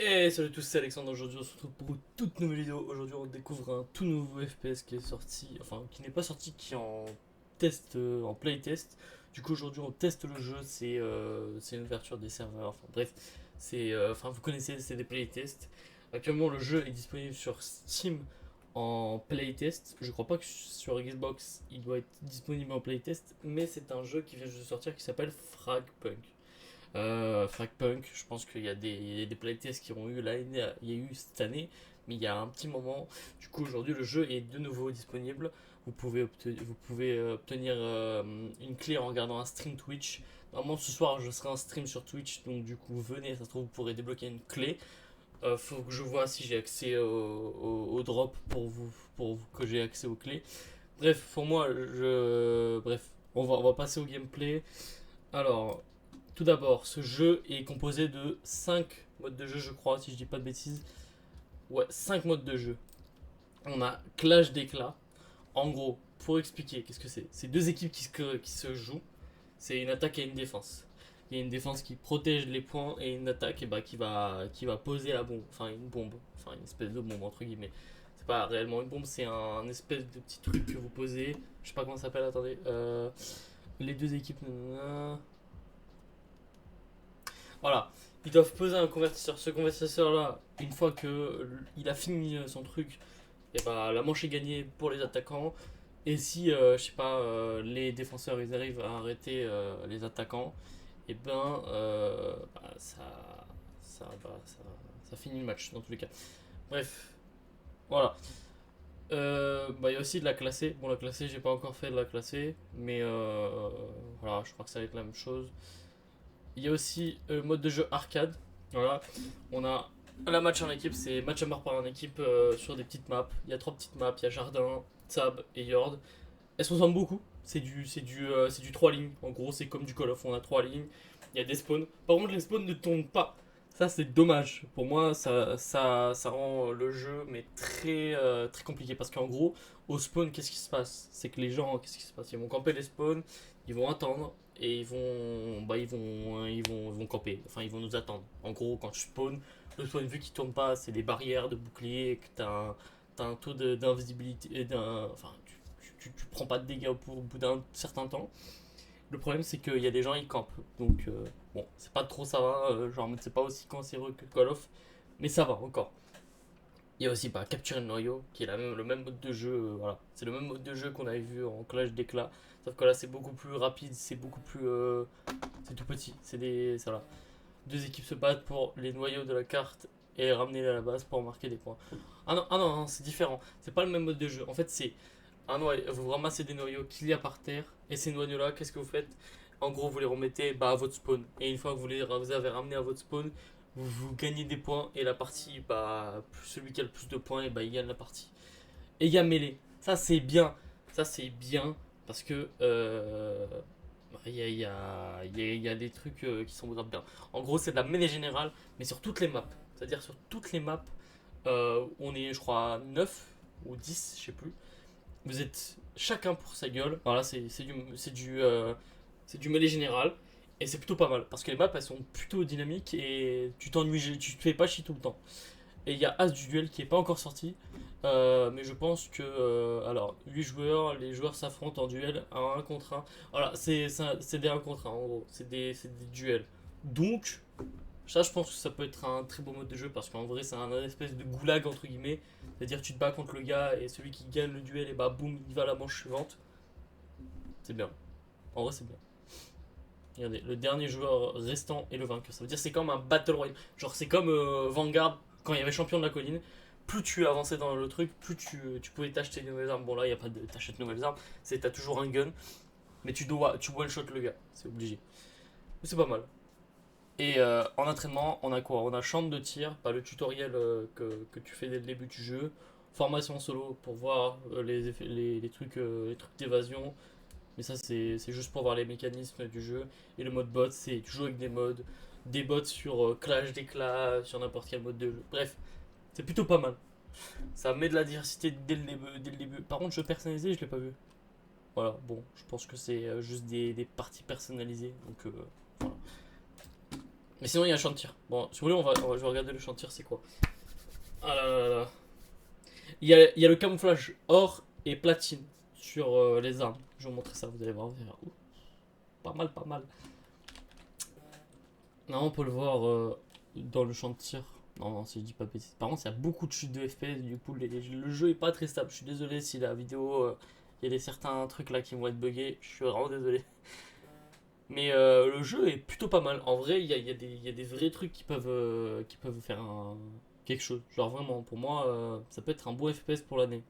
Et salut à tous, c'est Alexandre. Aujourd'hui, on se retrouve pour une toute nouvelle vidéo. Aujourd'hui, on découvre un tout nouveau FPS qui est sorti, enfin, qui n'est pas sorti, qui est en test, en playtest. Du coup, aujourd'hui, on teste le jeu. C'est une ouverture des serveurs. Enfin, bref, vous connaissez, c'est des playtests. Actuellement, le jeu est disponible sur Steam en playtest. Je crois pas que sur Xbox, il doit être disponible en playtest, mais c'est un jeu qui vient juste de sortir qui s'appelle Fragpunk. Fragpunk, je pense qu'il y a des playtests qui ont eu l'année, il y a eu cette année, mais il y a un petit moment. Du coup, aujourd'hui, le jeu est de nouveau disponible. Vous pouvez obtenir une clé en regardant un stream Twitch. Normalement, ce soir, je serai en stream sur Twitch, donc du coup, venez, ça se trouve, vous pourrez débloquer une clé. Faut que je vois si j'ai accès au drop pour que j'ai accès aux clés. Bref, pour moi, bref, on va passer au gameplay. Alors, tout d'abord, ce jeu est composé de 5 modes de jeu, je crois, si je dis pas de bêtises. Ouais, 5 modes de jeu. On a Clash d'éclat. En gros, pour expliquer, qu'est-ce que c'est? C'est deux équipes qui se jouent. C'est une attaque et une défense. Il y a une défense qui protège les points et une attaque qui va poser la bombe. Enfin, une bombe. Enfin, une espèce de bombe, entre guillemets. C'est pas réellement une bombe, c'est un espèce de petit truc que vous posez. Je sais pas comment ça s'appelle, attendez. Les deux équipes. Voilà, ils doivent poser un convertisseur. Ce convertisseur-là, une fois que il a fini son truc, et bah la manche est gagnée pour les attaquants. Et si, je sais pas, les défenseurs ils arrivent à arrêter les attaquants, et ça finit le match dans tous les cas. Bref, voilà. Il y a aussi de la classée. Bon, la classée, j'ai pas encore fait de la classée, mais voilà, je crois que ça va être la même chose. Il y a aussi le mode de jeu arcade. Voilà. On a la match en équipe, c'est match à mort par en équipe sur des petites maps. Il y a trois petites maps, il y a Jardin, Tab et Yord. Elles se ressemblent beaucoup. C'est du 3 lignes. En gros, c'est comme du Call of, on a 3 lignes. Il y a des spawns. Par contre, les spawns ne tombent pas. Ça, c'est dommage. Pour moi, ça rend le jeu mais très, très compliqué. Parce qu'en gros, au spawn, qu'est-ce qui se passe? C'est que les gens, qu'est-ce qui se passe? Ils vont camper les spawns, ils vont attendre et ils vont camper. Enfin, ils vont nous attendre. En gros, quand tu spawns, le spawn, vu qu'il tourne pas, c'est des barrières de bouclier, que t'as un taux d'invisibilité, enfin, tu prends pas de dégâts au bout d'un certain temps. Le problème, c'est qu'il y a des gens, ils campent. Donc, bon, c'est pas trop ça va. Genre, c'est pas aussi cancéreux que Call of, mais ça va encore. Il y a aussi capturer le noyau, qui est le même mode de jeu. Voilà. C'est le même mode de jeu qu'on avait vu en Clash d'éclat. Sauf que là, c'est beaucoup plus rapide, c'est beaucoup plus. C'est tout petit. Voilà. Deux équipes se battent pour les noyaux de la carte et les ramener à la base pour marquer des points. Ah non, non, c'est différent. C'est pas le même mode de jeu. En fait, c'est un noyau. Vous ramassez des noyaux qu'il y a par terre. Et ces noyaux-là, qu'est-ce que vous faites? En gros, vous les remettez à votre spawn. Et une fois que vous avez ramené à votre spawn, vous gagnez des points. Et la partie, celui qui a le plus de points, et il gagne la partie. Et il y a mêlée. Ça, c'est bien. Ça, c'est bien. Parce que il y a des trucs qui sont grave bien. En gros, c'est de la mêlée générale, mais sur toutes les maps. C'est-à-dire sur toutes les maps, on est, je crois, 9 ou 10, je sais plus. Vous êtes chacun pour sa gueule. Voilà, c'est du mêlée général. Et c'est plutôt pas mal. Parce que les maps, elles sont plutôt dynamiques et tu te fais pas chier tout le temps. Et il y a As du duel qui est pas encore sorti. Mais je pense que. Alors, 8 joueurs, les joueurs s'affrontent en duel à un contre un. Voilà, c'est des un contre un en gros. C'est des duels. Donc, ça, je pense que ça peut être un très beau mode de jeu parce qu'en vrai, c'est un espèce de goulag entre guillemets. C'est-à-dire, tu te bats contre le gars et celui qui gagne le duel, et bah boum, il va à la manche suivante. C'est bien. En vrai, c'est bien. Regardez, le dernier joueur restant est le vainqueur. Ça veut dire c'est comme un Battle Royale. Genre, c'est comme Vanguard quand il y avait Champion de la Colline. Plus tu avançais dans le truc, plus tu pouvais t'acheter de nouvelles armes. Bon, là, il n'y a pas de t'achètes de nouvelles armes. T'as toujours un gun, mais tu one-shot le gars. C'est obligé. Mais c'est pas mal. Et en entraînement, on a quoi? On a chambre de tir, pas le tutoriel que tu fais dès le début du jeu. Formation solo pour voir les trucs d'évasion. Mais ça, c'est juste pour voir les mécanismes du jeu. Et le mode bot, c'est tu joues avec des modes. Des bots sur Clash d'éclat, sur n'importe quel mode de jeu. Bref, c'est plutôt pas mal. Ça met de la diversité dès le début. Par contre, jeu personnalisé, je l'ai pas vu. Voilà, bon, je pense que c'est juste des parties personnalisées. Donc, voilà. Mais sinon, il y a un champ de tir. Bon, si vous voulez, je vais regarder le champ de tir, c'est quoi. Ah là là là. Il y a le camouflage or et platine sur les armes. Je vais vous montrer ça, vous allez voir. Ouh, pas mal, pas mal. Non, on peut le voir dans le champ de tir. Non, non, si je dis pas bêtise. Par contre, il y a beaucoup de chutes de FPS. Du coup, le jeu est pas très stable. Je suis désolé si la vidéo, il y a certains trucs là qui vont être buggés. Je suis vraiment désolé. Mais le jeu est plutôt pas mal. En vrai, il y a des vrais trucs qui peuvent faire quelque chose. Genre vraiment, pour moi, ça peut être un beau FPS pour l'année.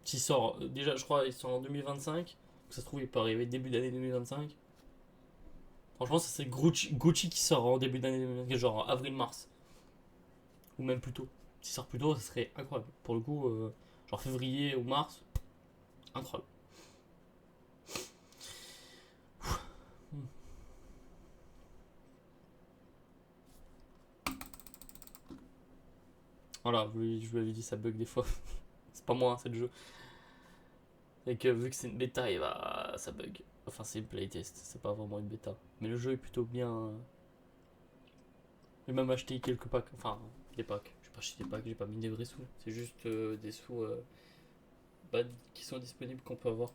Qui sort, déjà, je crois, ils sont en 2025. Ça se trouve, il peut arriver début d'année 2025. Franchement, ça c'est Gucci qui sort en début d'année 2025, genre avril-mars. Ou même plus tôt. S'il sort plus tôt, ça serait incroyable. Pour le coup, genre février ou mars, incroyable. Voilà, je vous l'avais dit, ça bug des fois. C'est pas moi, hein, c'est le jeu. Et que vu que c'est une bêta, ça bug. Enfin, c'est une playtest, c'est pas vraiment une bêta. Mais le jeu est plutôt bien. J'ai même acheté quelques packs, enfin des packs. J'ai pas acheté des packs, j'ai pas mis des vrais sous. C'est juste des sous bah, qui sont disponibles qu'on peut avoir.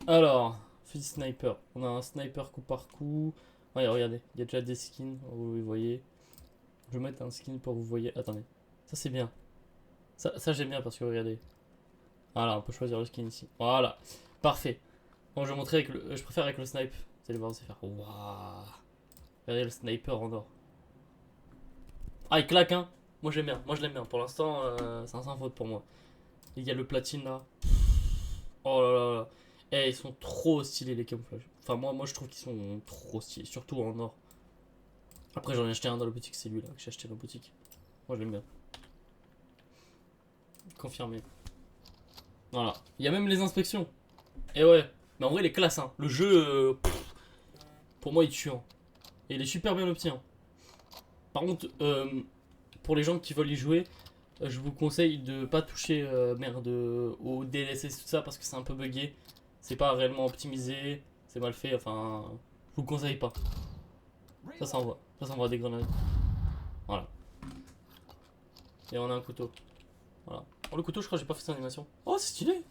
Alors, fusil sniper. On a un sniper coup par coup. Ouais, regardez, il y a déjà des skins, vous voyez. Je vais mettre un skin pour vous voyez. Attendez, ça c'est bien. Ça j'aime bien parce que regardez. Voilà, on peut choisir le skin ici. Voilà, parfait. Bon, je vais montrer avec le. Je préfère avec le snipe. Vous allez voir, c'est faire. Waouh. Regardez le sniper en or. Ah, il claque, hein. Moi j'aime bien. Moi je l'aime bien. Pour l'instant, c'est un sans faute pour moi. Il y a le platine là. Oh là là là. Eh, ils sont trop stylés les camouflages. Enfin, moi je trouve qu'ils sont trop stylés. Surtout en or. Après, j'en ai acheté un dans la boutique. C'est lui là que j'ai acheté dans la boutique. Moi je l'aime bien. Confirmé. Voilà. Il y a même les inspections. Et ouais. Mais en vrai, il est classe, hein. Le jeu, pour moi, il est chiant. Et il est super bien obtenu. Par contre, pour les gens qui veulent y jouer, je vous conseille de pas toucher merde au DLSS tout ça parce que c'est un peu buggé. C'est pas réellement optimisé, c'est mal fait, enfin, je vous conseille pas. Ça envoie des grenades. Voilà. Et on a un couteau. Voilà. Oh, le couteau, je crois que j'ai pas fait son animation. Oh, c'est stylé.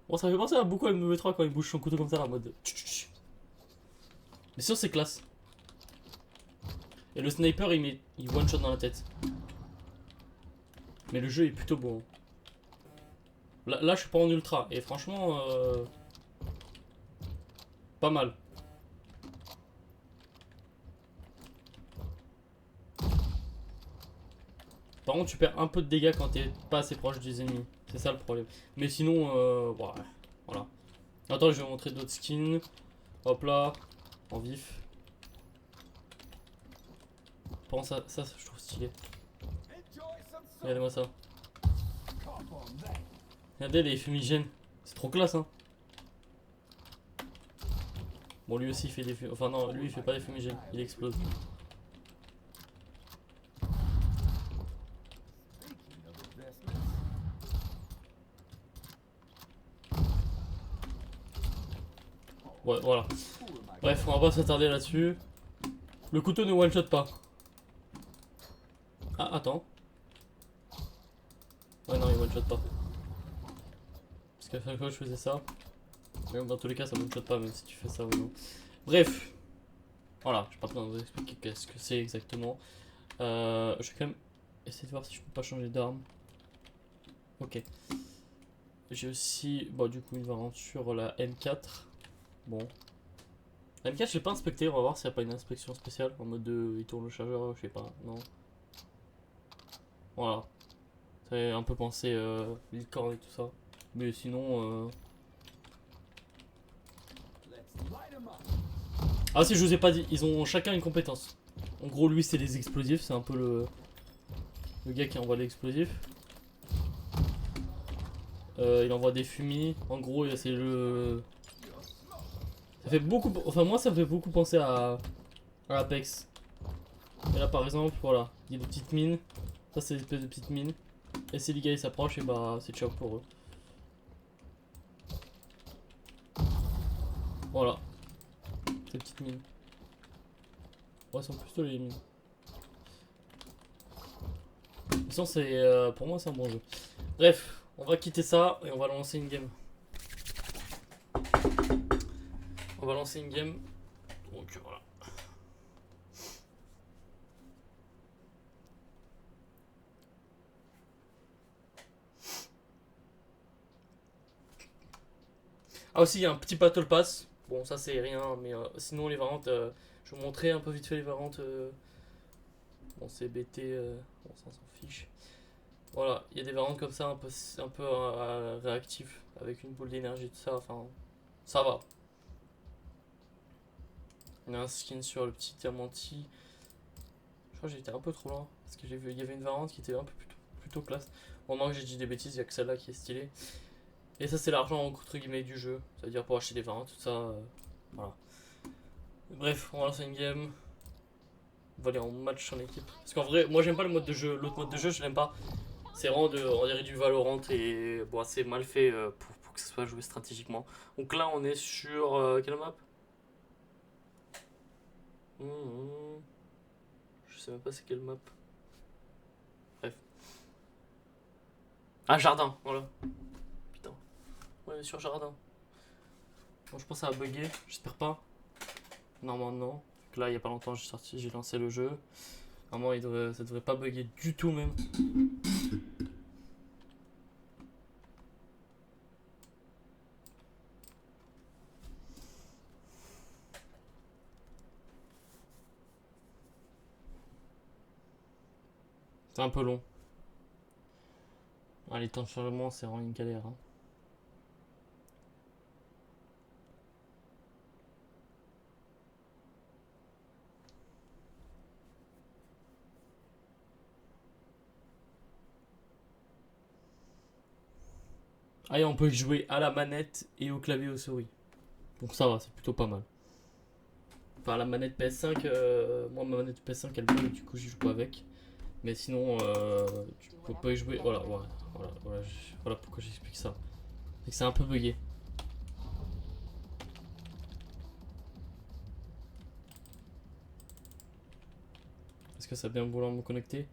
Bon, ça fait penser à beaucoup à MV3 quand il bouge son couteau comme ça là, en mode. Mais sûr, c'est classe. Et le sniper, il one shot dans la tête. Mais le jeu est plutôt bon. Là je suis pas en ultra. Et franchement, pas mal. Par contre, tu perds un peu de dégâts quand t'es pas assez proche des ennemis. C'est ça le problème. Mais sinon, ouais, voilà. Attends, je vais vous montrer d'autres skins. Hop là, en vif. Par contre, ça je trouve stylé. Regardez-moi ça. Regardez les fumigènes. C'est trop classe, hein. Bon, lui aussi il fait des fumigènes. Enfin, non, lui il fait pas des fumigènes. Il explose. Ouais, voilà. Bref, on va pas s'attarder là-dessus. Le couteau ne one-shot pas. Ah, attends. Ouais, non, il one-shot pas. Parce qu'à chaque fois je faisais ça. Mais dans tous les cas, ça one-shot pas, même si tu fais ça ou non. Bref. Voilà, je vais pas besoin de vous expliquer qu'est-ce que c'est exactement. Je vais quand même essayer de voir si je peux pas changer d'arme. Ok. J'ai aussi, bon, du coup, une variante sur la M4. Bon. La M4, je l'ai pas inspecté, on va voir s'il n'y a pas une inspection spéciale. En mode de, il tourne le chargeur, je sais pas, non. Voilà. Ça fait un peu penser licorne et tout ça. Mais sinon. Ah, si je vous ai pas dit, ils ont chacun une compétence. En gros, lui, c'est les explosifs, c'est un peu le gars qui envoie l'explosif. Il envoie des fumis. En gros, c'est le. Ça fait beaucoup. Enfin, moi, ça me fait beaucoup penser à Apex. Et là, par exemple, voilà, il y a des petites mines. Ça, c'est des espèces de petites mines. Et si les gars ils s'approchent, et bah, c'est ciao pour eux. Voilà. Ces petites mines. Ouais, c'est plutôt les mines. De toute façon, pour moi, c'est un bon jeu. Bref, on va quitter ça et on va lancer une game. On va lancer une game. Donc voilà. Ah aussi, il y a un petit battle pass. Bon, ça c'est rien, mais sinon les variantes, je vais vous montrer un peu vite fait les variantes. Bon, c'est BT, bon, ça on s'en fiche. Voilà, il y a des variantes comme ça un peu réactives, avec une boule d'énergie, tout ça, enfin, ça va. On a un skin sur le petit diamanti. Je crois que j'ai été un peu trop loin, parce que j'ai vu, il y avait une variante qui était un peu plutôt classe. Au moment que j'ai dit des bêtises, il n'y a que celle-là qui est stylée. Et ça c'est l'argent entre guillemets du jeu, ça veut dire pour acheter des variantes, tout ça, voilà. Bref, on va lancer une game. On va aller en match en équipe. Parce qu'en vrai, moi j'aime pas le mode de jeu, l'autre mode de jeu je l'aime pas. C'est vraiment on dirait du Valorant et bon, c'est mal fait pour que ça soit joué stratégiquement. Donc là on est sur quelle map? Je sais même pas c'est quelle map. Bref. Ah, jardin, voilà. Putain. Ouais, on est sur jardin. Bon, je pense que ça a bugué, j'espère pas. Normalement non. Donc là il y a pas longtemps j'ai lancé le jeu. Normalement ça devrait pas bugger du tout même. C'est un peu long. Ah, les temps de chargement c'est vraiment une galère. Hein. Ah, et on peut jouer à la manette et au clavier au souris. Donc ça va, c'est plutôt pas mal. Enfin, la manette PS5, moi ma manette PS5 elle bug, du coup j'y joue pas avec. Mais sinon, tu peux pas y jouer. Voilà pourquoi j'explique ça. C'est que c'est un peu bugué. Est-ce que ça a bien vouloir me connecter?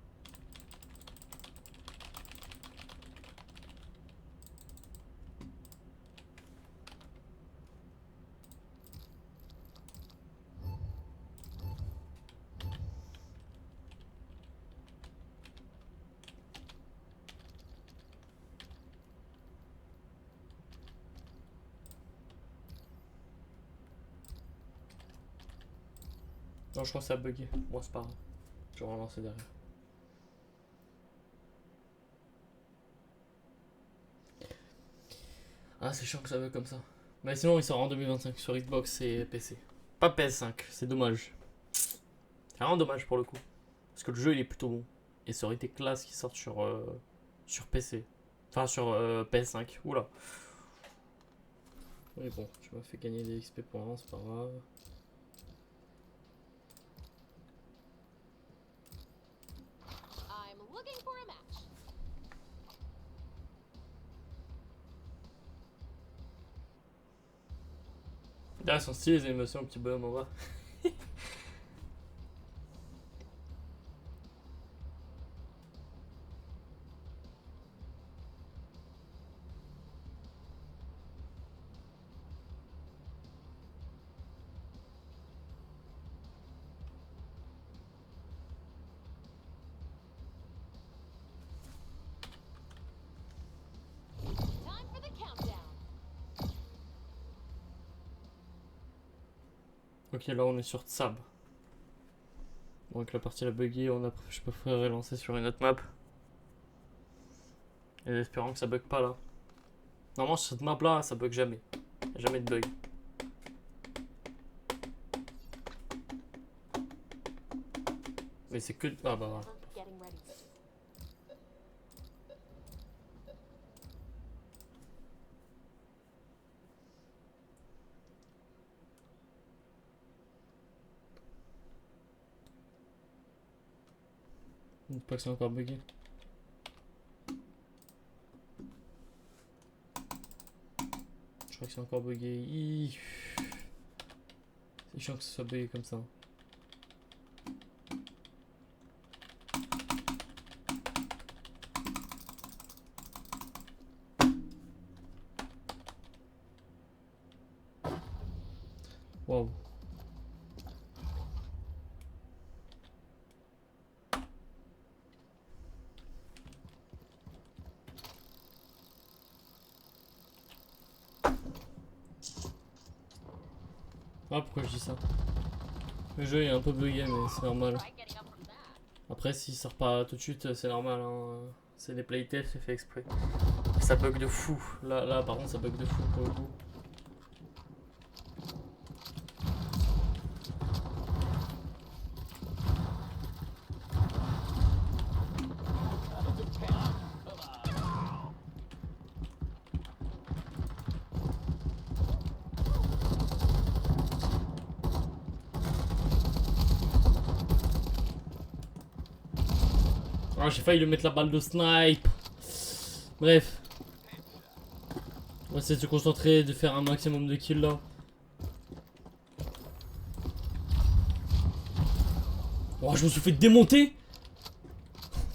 Non, je crois que ça a bugué. Moi, c'est pas grave. Je vais relancer derrière. Ah, c'est chiant que ça bug comme ça. Mais sinon, il sort en 2025 sur Xbox et PC. Pas PS5, c'est dommage. C'est vraiment dommage pour le coup. Parce que le jeu il est plutôt bon. Et ça aurait été classe qu'il sorte sur PC. Enfin, sur PS5. Oula. Mais bon, tu m'as fait gagner des XP pour l'instant, c'est pas grave. Là, elles sont stylées les animations, petit bonhomme en bas. Ok, là on est sur Tsab. Donc la partie a bugué, je préférerais lancer sur une autre map. Et espérant que ça bug pas là. Normalement sur cette map là, ça bug jamais. Jamais de bug. Mais c'est que... Ah bah voilà. Dites pas que c'est encore bugué. Je crois que c'est encore bugué. C'est chiant que ce soit bugué comme ça. Waouh. Ah, pourquoi je dis ça? Le jeu est un peu bugué, mais c'est normal. Après, s'il sort pas tout de suite, c'est normal. Hein. C'est des playtests, c'est fait exprès. Ça bug de fou. Là, par contre, ça bug de fou pour le coup. Ah, j'ai failli lui mettre la balle de snipe. Bref. On va essayer de se concentrer, de faire un maximum de kills là. Oh, je me suis fait démonter.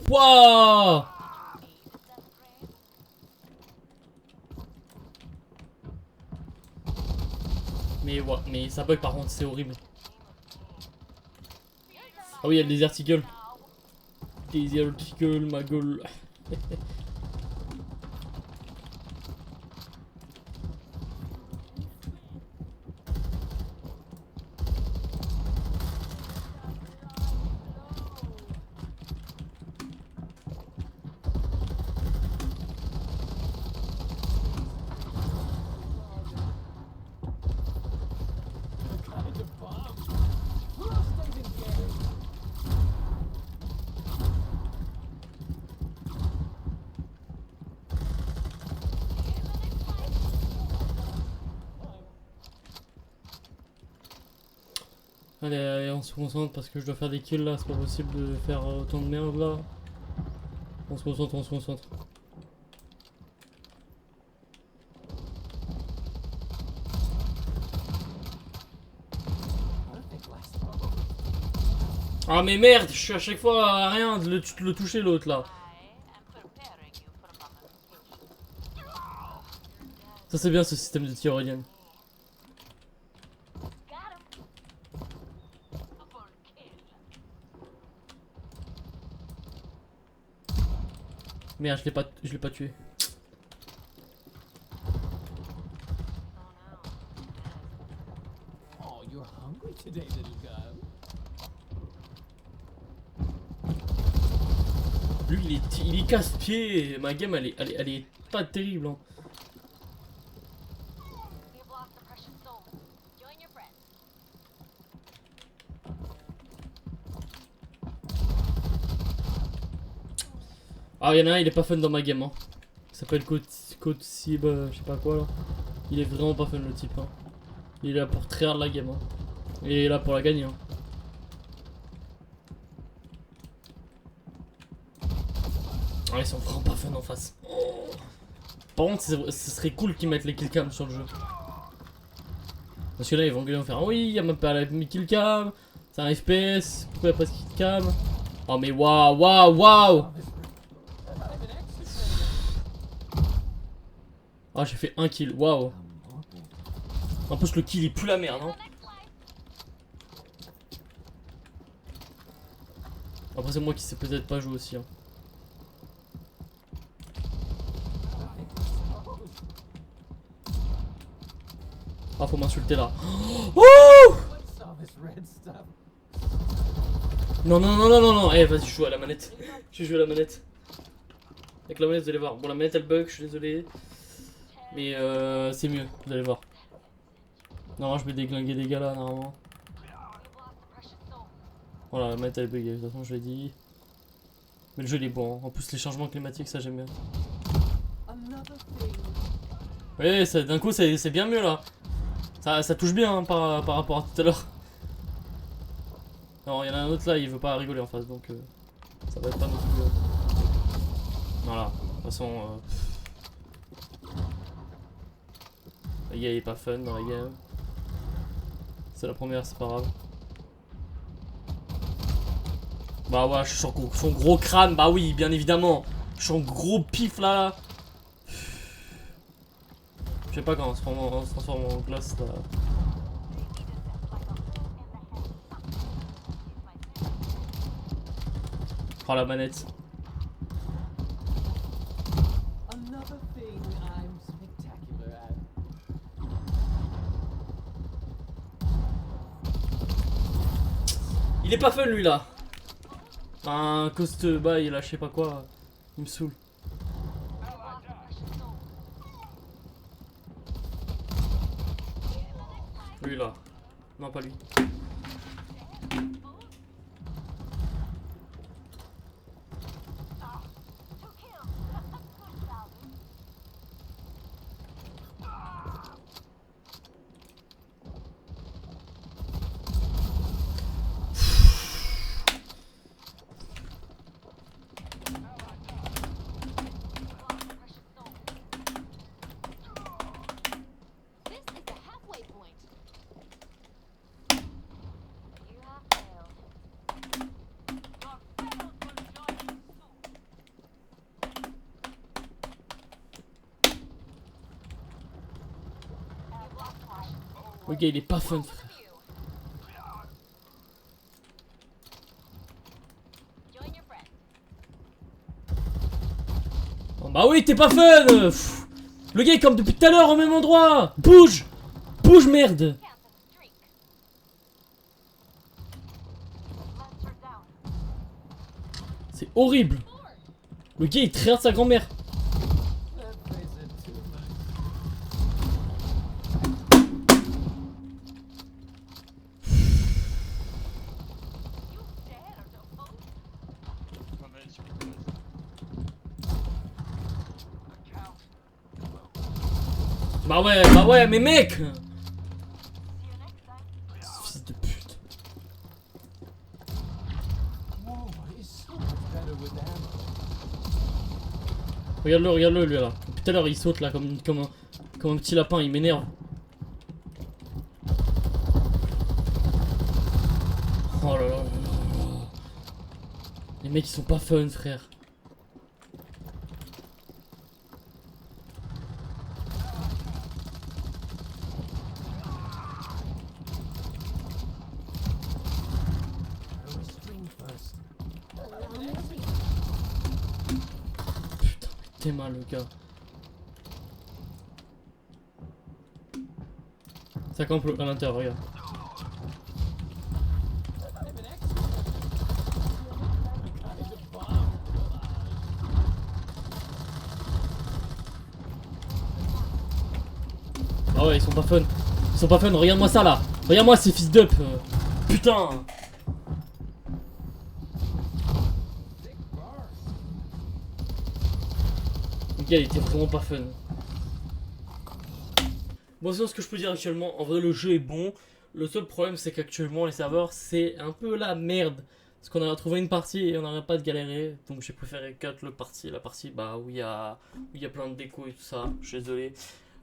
Waouh. Mais ouais, mais ça bug par contre, c'est horrible. Ah oui, il y a des articles. Des articles, ma gueule. Allez, allez, on se concentre parce que je dois faire des kills là, c'est pas possible de faire autant de merde là. On se concentre, on se concentre. Ah mais merde, je suis à chaque fois à rien de le toucher l'autre là. Ça c'est bien ce système de tir alien. Merde, je l'ai pas tué. Lui il est casse-pied. Ma game elle est pas terrible hein. Ah y'en a un il est pas fun dans ma game hein. Il s'appelle Code Sib, je sais pas quoi là. Il est vraiment pas fun le type hein. Il est là pour tryhard la game hein. Et il est là pour la gagner hein. Ah ils sont vraiment pas fun en face. Par contre ce serait cool qu'ils mettent les killcams sur le jeu. Parce que là ils vont gueuler, faire oui y'a même pas la killcam. C'est un FPS, pourquoi y'a pas de killcam? Oh mais waouh waouh waouh. Ah j'ai fait un kill, waouh. En plus le kill il pue la merde hein. Après c'est moi qui sais peut-être pas jouer aussi hein. Ah faut m'insulter là. Oh non non non non non non. Eh vas-y je joue à la manette. Je joue à la manette. Avec la manette vous allez voir. Bon la manette elle bug, je suis désolé. Mais c'est mieux, vous allez voir. Normalement je vais déglinguer des gars là normalement. Voilà la manette elle est buguée, de toute façon je l'ai dit. Mais le jeu il est bon, hein. En plus les changements climatiques ça j'aime bien. Ouais d'un coup c'est bien mieux là. Ça touche bien hein, par rapport à tout à l'heure. Non, il y en a un autre là, il veut pas rigoler en face donc ça va être pas non plus. Voilà, de toute façon. La game est pas fun dans la game. C'est la première, c'est pas grave. Bah ouais, je suis sur son gros crâne, bah oui, bien évidemment. Je suis en gros pif là. Je sais pas quand on se transforme en glace là. Oh la manette. Another thing I'm spectacular at. Il est pas fun lui là. Un cost bail là, je sais pas quoi. Il me saoule. Lui là. Non, pas lui. Le gars il est pas fun frère. Oh, bah oui t'es pas fun. Pff. Le gars est comme depuis tout à l'heure au même endroit. Bouge. Bouge merde. C'est horrible. Le gars il traite sa grand-mère. Bah ouais, mais mec! Fils de pute. Regarde-le lui là. Depuis tout à l'heure il saute là comme un petit lapin, il m'énerve. Oh là là là là là. Les mecs ils sont pas fun frère. Putain, t'es mal le gars. Ça campe à l'intérieur, regarde. Ah ouais, ils sont pas fun. Ils sont pas fun, regarde-moi ça là. Regarde-moi ces fils d'up. Putain. Le gars il était vraiment pas fun. Bon, sinon, ce que je peux dire actuellement, en vrai, le jeu est bon. Le seul problème, c'est qu'actuellement, les serveurs, c'est un peu la merde. Parce qu'on a trouvé une partie et on n'arrête pas de galérer. Donc, j'ai préféré cut la partie bah, où il y a plein de déco et tout ça. Je suis désolé.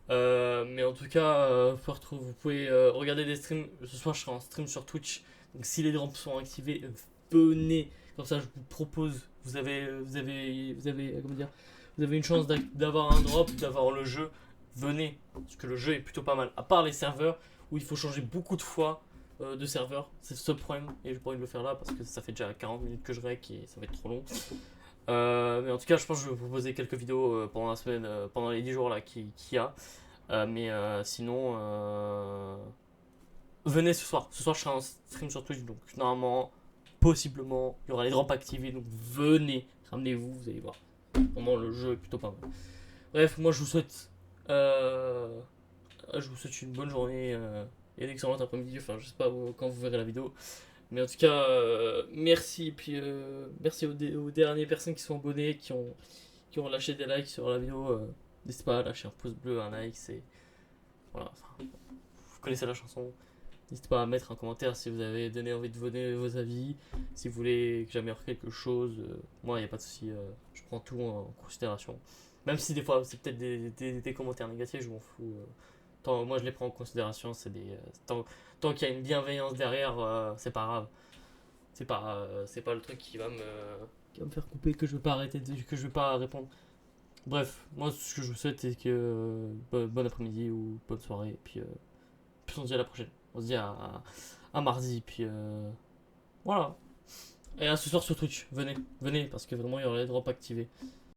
Mais en tout cas, vous pouvez regarder des streams. Ce soir, je serai en stream sur Twitch. Donc, si les drops sont activés, venez. Comme ça, je vous propose. Vous avez comment dire, vous avez une chance d'avoir un drop, d'avoir le jeu. Venez, parce que le jeu est plutôt pas mal. À part les serveurs où il faut changer beaucoup de fois de serveur, c'est le seul problème. Et j'ai pas envie de le faire là parce que ça fait déjà 40 minutes que je rec et ça va être trop long. Mais en tout cas, je pense que je vais vous proposer quelques vidéos pendant la semaine, pendant les 10 jours là qu'il y a. Sinon, venez ce soir. Ce soir, je serai en stream sur Twitch, donc normalement, possiblement, il y aura les drops activés. Donc venez, ramenez-vous, vous allez voir. Vraiment, le jeu est plutôt pas mal. Bref, moi je vous souhaite une bonne journée et un excellent après-midi. Enfin, je sais pas quand vous verrez la vidéo. Mais en tout cas, merci. Et puis, merci aux dernières personnes qui sont abonnées, qui ont lâché des likes sur la vidéo. N'hésitez pas à lâcher un pouce bleu, un like. Voilà, enfin, vous connaissez la chanson. N'hésitez pas à mettre un commentaire si vous avez donné envie de donner vos avis. Si vous voulez que j'améliore quelque chose, moi, il n'y a pas de souci. Je prends tout en considération. Même si des fois, c'est peut-être des commentaires négatifs, je m'en fous. Moi, je les prends en considération. Tant qu'il y a une bienveillance derrière, c'est pas grave. C'est pas le truc qui va me faire couper, que je vais pas arrêter, que je vais pas répondre. Bref, moi, ce que je vous souhaite, c'est que bon après-midi ou bonne soirée. Et puis on se dit à la prochaine. On se dit à mardi. Puis voilà. Et à ce soir sur Twitch, venez, venez, parce que vraiment il y aura les drops activés.